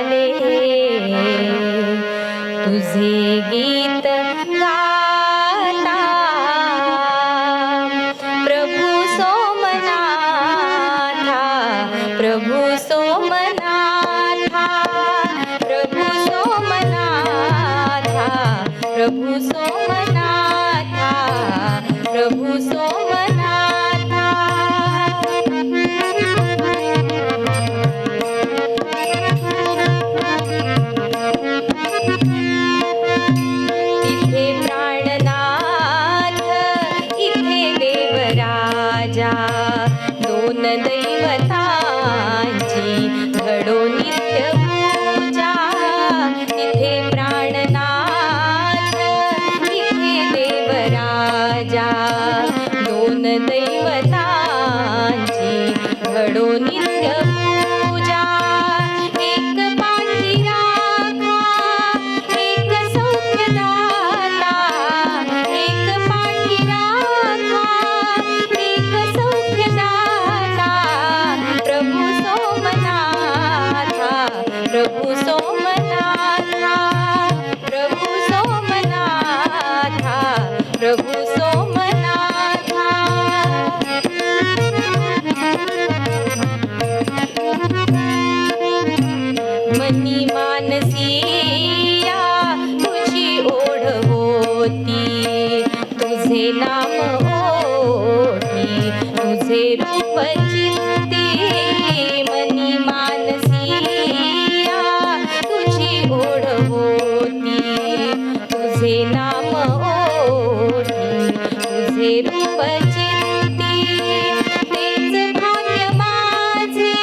आले तुझे गीत गाता प्रभु सोमनाथा प्रभु सोमनाथा प्रभु सोमनाथा प्रभु सोमनाथा प्रभु सोमनाथा इथे प्राणनाथ इथे देवराजा दोन दैवतांची घडो नित्य पूजा इथे प्राणनाथ इथे देवराजा दोन दैवतांची घडो नित्य पूजा एक पाठी राखा एक सौख्यदाता एक पाठी राखा एक सौख्यदाता प्रभु सोमनाथा प्रभु सोमनाथा प्रभु सोमनाथा प्रभु सोमनाथा मनी मानसिया तुझी ओढ होती तुझे नाम ओठी तुझे रूप चित्ती मनी मानसिया तुझी ओढ होती तुझे नाम ओठी तुझे रूप चित्ती तेच भाग्य माझे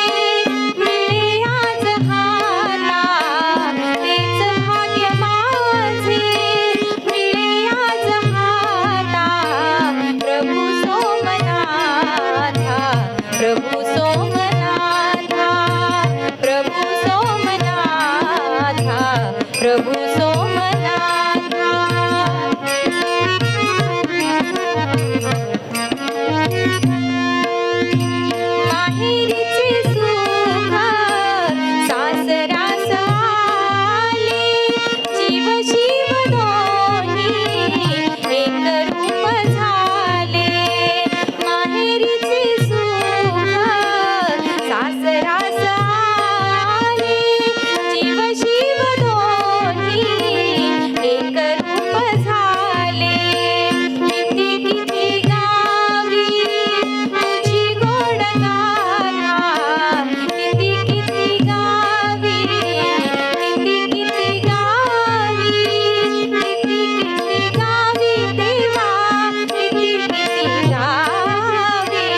मिळे आज हाता तेच भाग्य माझे मिळे आज हाता प्रभु सोमनाथा प्रभु सोमनाथा प्रभु सोमनाथा प्रभु सोमनाथा माहेरीचे सुख सासरास आले जीव शिव दोन्ही एक रूप झाले माहेरीचे सुख सासरास आले जीव शिव दोन्ही एक रूप झाले किती किती गावी तुझी गोड गाथा किती किती गावी किती किती गावी किती किती गावी देवा किती किती गावी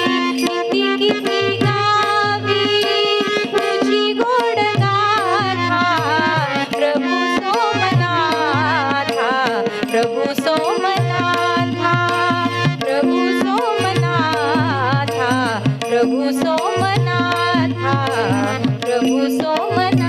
किती किती गावी तुझी गोड गाथा प्रभु सोमनाथा प्रभु सोमनाथा प्रभु सोमनाथा प्रभु सोमनाथा प्रभु सोमनाथा